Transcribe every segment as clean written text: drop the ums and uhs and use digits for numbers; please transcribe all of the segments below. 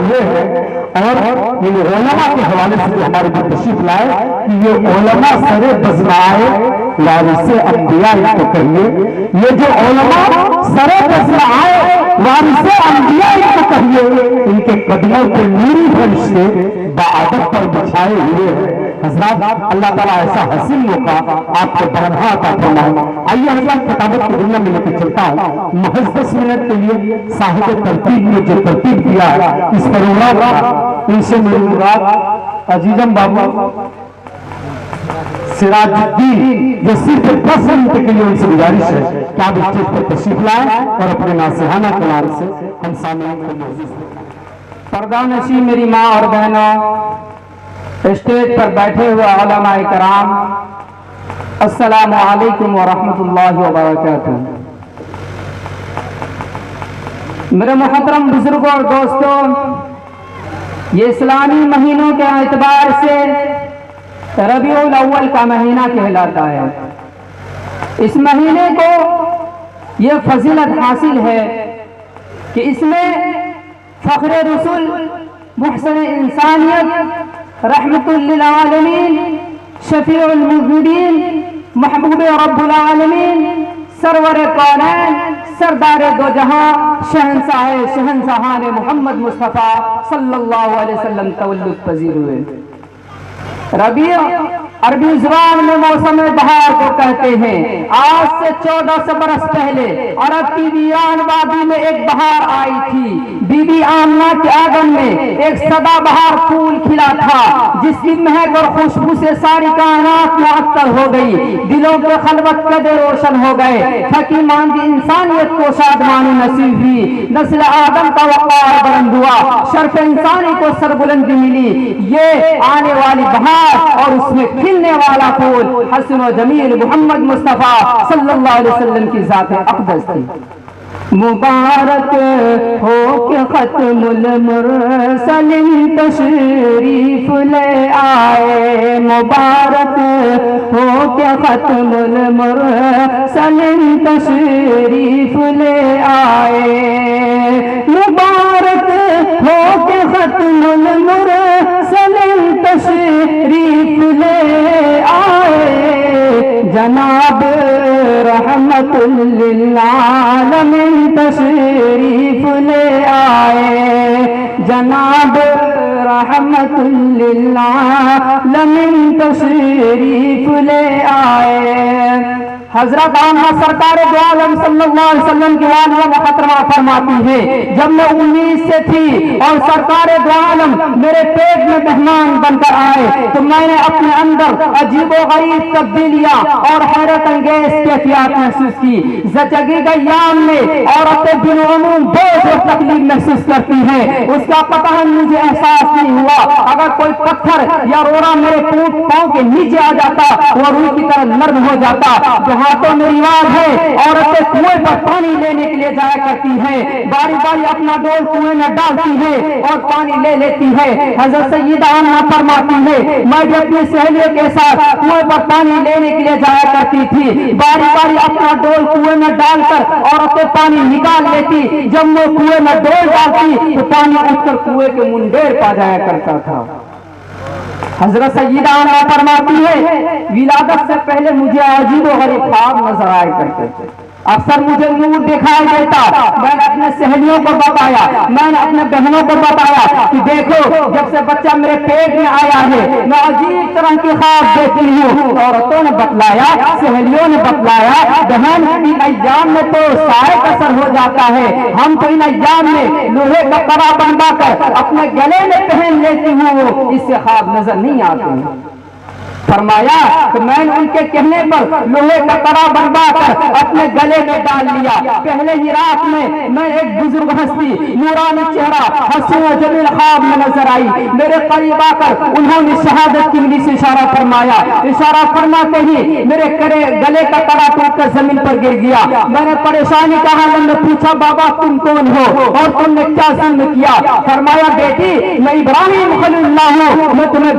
ہوئے ہیں، اور یہ علماء کے حوالے سے ہمارے کو تشریف لائے کہ یہ علماء سر بزمائے وارث انبیاء ان کو کہیے، یہ جو علماء سر بزمائے وارث انبیاء ان کو کہیے، ان کے قدموں کے نوری فرشتے بعدت پر بچھائے ہوئے ہیں۔ حضرات اللہ تعالیٰ ایسا حسین موقع آپ کو برہا عطا فرمائے۔ آئیے حضرات کتابت کی دنیا میں لے کے چلتا ہوں، محض 10 منٹ کے لیے صاحب ترتیب نے جو ترتیب کیا ہے اس پروگرام کا، ان سے میری مراد عزیزم بابا سراج الدین، جو صرف 10 منٹ کے لیے ان سے گزارش ہے کہ آپ اسٹیج پر تشریف لائیں اور اپنے ناصحانہ کلام سے ہم سامعین کو محظوظ کریں۔ پردہ نشین میری ماں اور بہنوں، اسٹیج پر بیٹھے ہوئے علماء کرام، السلام علیکم ورحمۃ اللہ وبرکاتہ۔ میرے محترم بزرگوں اور دوستوں، یہ اسلامی مہینوں کے اعتبار سے ربیع الاول کا مہینہ کہلاتا ہے۔ اس مہینے کو یہ فضیلت حاصل ہے کہ اس میں فخر رسول، محسن انسانیت، رحمت للعالمین، شفیع المذنبین، محبوب رب العالمین، سرور کونین، سردار دو جہاں، شہنشاہان محمد مصطفیٰ صلی اللہ علیہ وسلم تولد پذیر ہوئے۔ ربیع عربی زبان میں موسم بہار کو کہتے ہیں۔ آج سے 1400 برس پہلے عرب کی ویران وادی میں ایک بہار آئی تھی۔ بی بی آمنہ کے آنگن میں ایک سدا بہار پھول کھلا تھا، جس کی مہک اور خوشبو سے ساری کائنات معطر ہو گئی، دلوں کے خلوت قدر روشن ہو گئے، حکیمان کی انسانیت کو شادمانی نصیب ہوئی، نسل آدم کا وقار بلند ہوا، شرف انسانی کو سربلندی ملی۔ یہ آنے والی بہار اور اس میں کھلنے والا پھول حسن و جمیل محمد مصطفیٰ صلی اللہ علیہ وسلم کی ذات اقدس تھی۔ مبارک ہو کہ ختم المرسلین تشریف لے آئے، مبارک ہو کہ ختم المرسلین تشریف لے آئے، مبارک ہو کہ ختم المرسلین تشریف لے آئے، جناب رحمت للعالمین تشریف لے آئے، جناب رحمت للعالمین تشریف لے آئے۔ حضرت آمنہ سرکار دو عالم صلی اللہ علیہ وسلم کی والدہ محترمہ فرماتی ہے، جب میں 19 سے تھی اور سرکار دو عالم میرے پیٹ میں مہمان بن کر آئے تو میں نے اپنے اندر عجیب و غریب تبدیلیاں اور حیرت انگیز کیفیات محسوس کی۔ زچگی کے ایام میں عورتیں بالعموم بوجھ اور تکلیف محسوس کرتی ہیں، اس کا پتہ مجھے احساس نہیں ہوا۔ اگر کوئی پتھر یا روڑا میرے پاؤں کے نیچے آ جاتا وہ روئی کی طرح نرم ہو جاتا۔ ہاتھوں میں رواج ہے عورتیں کنویں پر پانی لینے کے لیے جایا کرتی ہیں، باری باری اپنا ڈول کنویں میں ڈالتی ہے اور پانی لے لیتی ہے۔ حضرت سیدہ آمنہ فرماتی ہے، میں بھی اپنی سہیلیوں کے ساتھ کنویں پر پانی لینے کے لیے جایا کرتی تھی، باری باری اپنا ڈول کنویں میں ڈال کر عورتیں پانی نکال لیتی، جب وہ کنویں میں ڈول ڈالتی تو پانی اٹھ کر کنویں کے منڈیر پا جایا کرتا تھا۔ حضرت سیدہ آمنہ فرماتی ہے، ولادت سے پہلے مجھے عجیب و غریب خواب نظر آئے کرتے تھے، اکثر مجھے نور دکھائی دیتا۔ میں نے اپنے سہیلیوں کو بتایا، میں نے اپنے بہنوں کو بتایا کہ دیکھو جب سے بچہ میرے پیٹ میں آیا ہے میں عجیب طرح کی خواب دیکھتی ہوں۔ عورتوں نے بتلایا، سہیلیوں نے بتلایا، بہن ان ایام میں تو سائے اثر ہو جاتا ہے، ہم تو ان ایام میں لوہے کا کڑا بنوا کر اپنے گلے میں پہن لیتی ہوں، اس سے خواب نظر نہیں آتے ہیں۔ فرمایا کہ میں نے ان کے کہنے پر لوہے کا کڑا بنوا کر اپنے گلے میں ڈال لیا۔ پہلے ہی رات میں ایک بزرگ ہستی نورانی چہرہ حسین و جمیل خواب میں نظر آئی، میرے قریب آ کر انہوں نے شہادت کی مجھ سے اشارہ فرمایا، اشارہ فرماتے ہی میرے گلے کا کڑا ٹوٹ کر زمین پر گر گیا۔ میں نے پریشانی کا حال میں پوچھا، بابا تم کون ہو اور تم نے کیا ظلم کیا؟ فرمایا بیٹی میں ابراہیم خلیل اللہ ہوں، میں تمہیں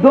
2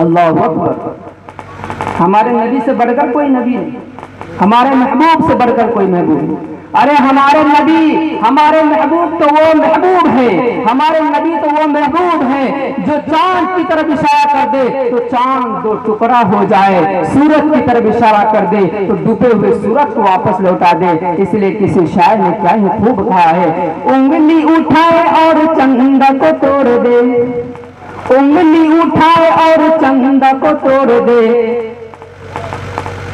اللہ اکبر. ہمارے نبی سے بڑھ کر کوئی نبی نہیں, ہمارے محبوب سے بڑھ کر کوئی محبوب نہیں. ارے ہمارے نبی, ہمارے محبوب تو وہ محبوب ہے, ہمارے نبی تو وہ محبوب ہے جو چاند کی طرف اشارہ کر دے تو چاند دو ٹکڑا ہو جائے, سورج کی طرف اشارہ کر دے تو ڈوبے ہوئے سورج کو واپس لوٹا دے. اس لیے کسی شاعر نے کیا ہی خوب کہا ہے, انگلی اٹھائے اور چندہ کو توڑ دے, انگلی اٹھائے اور چندہ کو توڑ دے,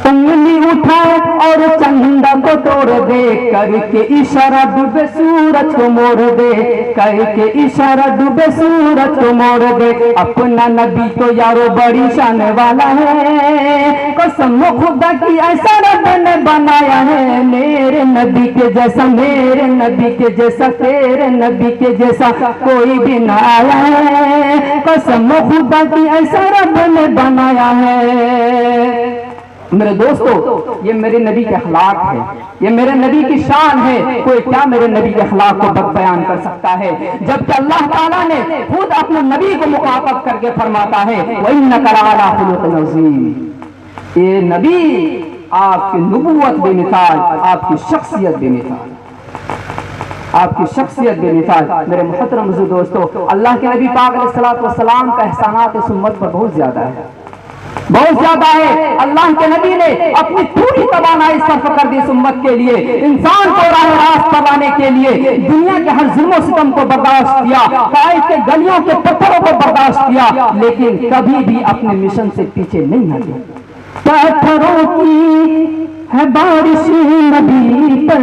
انگلی اٹھائے اور چندہ کو توڑ دے, کر کے اشارہ ڈوبے سورج کو موڑ دے, کر کے اشارہ ڈوبے سورج کو موڑ دے. اپنا نبی تو یارو بڑی شان والا ہے, قسم خدا کی ایسا رب نے بنایا ہے, میرے نبی کے جیسا, میرے نبی کے جیسا, تیرے نبی کے جیسا کوئی بھی نہ آیا ہے, قسم خدا کی ایسا رب نے بنایا ہے. میرے دوستو, یہ میرے نبی کے اخلاق ہے, یہ میرے نبی کی شان ہے. کوئی کیا میرے نبی کے اخلاق کو بد بیان کر سکتا ہے, جبکہ اللہ تعالیٰ نے خود اپنے نبی کو مخاطب کر کے فرماتا ہے وَإِنَّكَ لَعَلَىٰ خُلُقٍ عَظِيمٍ. یہ نبی آپ کی نبوت بے مثال, آپ کی شخصیت بے مثال, آپ کی شخصیت بے مثال. میرے محترم بزرگ دوستو, اللہ کے نبی پاک علیہ الصلوۃ والسلام کا احسانات اس امت پر بہت زیادہ ہے, بہت زیادہ ہے. اللہ کے نبی نے اپنی پوری توانائی صرف کر دی اس امت کے لیے, انسان کو راہ راست پر لانے کے لیے. دنیا کے ہر ظلم و ستم کو برداشت کیا, طائف کے گلیوں کے پتھروں کو برداشت کیا, لیکن کبھی بھی اپنے مشن سے پیچھے نہیں ہٹے. پتھروں کی ہے بارش نبی پر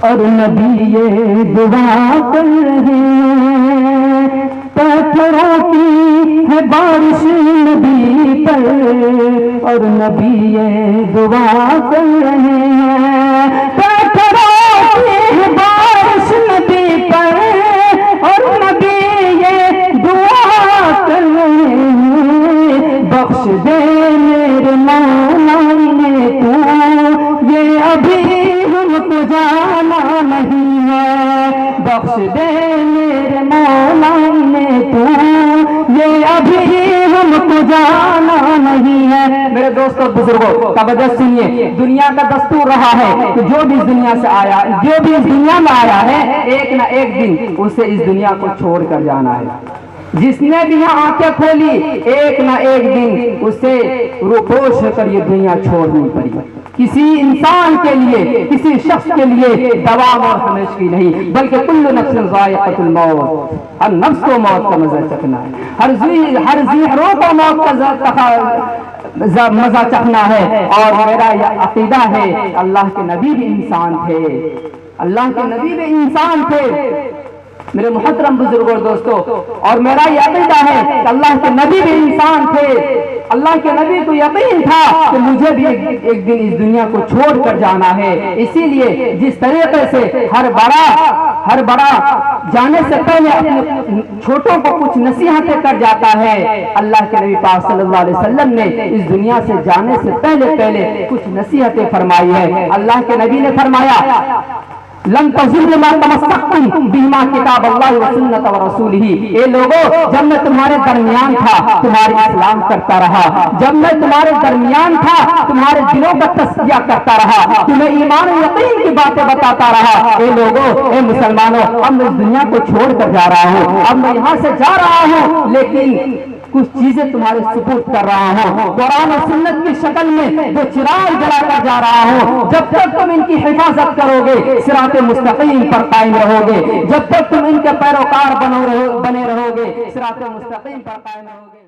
اور نبی یہ دعا کر رہے ہیں, پتھروں کی ہے بارش نبی پر اور نبی یہ دعا کر رہے ہیں, پتھروں کی ہے بارش نبی پر اور نبی یہ دعا کر رہے ہیں. بخش دے میرے مولا نے تو یہ ابھی ہم کو جانا نہیں ہے, بخش دے میرے مولا نے تو یہ ابھی ہم کو جانا نہیں ہے. میرے دوستوں بزرگوں توجہ سنیے, دنیا کا دستور رہا ہے کہ جو بھی اس دنیا سے آیا, جو بھی اس دنیا میں آیا ہے, ایک نہ ایک دن اسے اس دنیا کو چھوڑ کر جانا ہے. جس نے بھی یہاں آنکھیں کھولی, ایک نہ ایک دن اسے روپوش ہو کر یہ دنیا چھوڑنی پڑی. کسی انسان کے لیے, کسی شخص کے لیے دوام اور ہمیشہ کی نہیں, بلکہ کل نفس ذائقۃ الموت, ہر نفس کو موت کا مزہ چکھنا ہے, ہر ذی روح کو موت کا مزہ چکھنا ہے. اور میرا یہ عقیدہ ہے, اللہ کے نبی بھی انسان تھے, اللہ کے نبی بھی انسان تھے. میرے محترم بزرگوں دوستو, اور میرا یہ عقیدہ ہے کہ اللہ کے نبی بھی انسان تھے. اللہ کے نبی کو یقین تھا کہ مجھے بھی ایک دن اس دنیا کو چھوڑ کر جانا ہے. اسی لیے جس طریقے سے ہر بڑا جانے سے پہلے اپنے چھوٹوں کو کچھ نصیحتیں کر جاتا ہے, اللہ کے نبی پاک صلی اللہ علیہ وسلم نے اس دنیا سے جانے سے پہلے کچھ نصیحتیں فرمائی ہے. اللہ کے نبی نے فرمایا لن تضلوا ما تمسكتم بما کتاب اللہ و سنت و رسولہ. اے لوگو, جب میں تمہارے درمیان تھا تمہاری اسلام کرتا رہا, جب میں تمہارے درمیان تھا تمہارے دلوں کا تزکیہ کرتا رہا, تمہیں ایمان و یقین کی باتیں بتاتا رہا. اے لوگو, اے مسلمانوں, اب میں اس دنیا کو چھوڑ کر جا رہا ہوں, اب میں یہاں سے جا رہا ہوں, لیکن کچھ چیزیں تمہارے سپرد کر رہا ہوں. قرآن و سنت کی شکل میں جو چراغ جلا کر جا رہا ہوں, جب تک تم ان کی حفاظت کرو گے صراط مستقیم پر قائم رہو گے, جب تک تم ان کے پیروکار بنے رہو گے صراط مستقیم پر قائم رہو گے.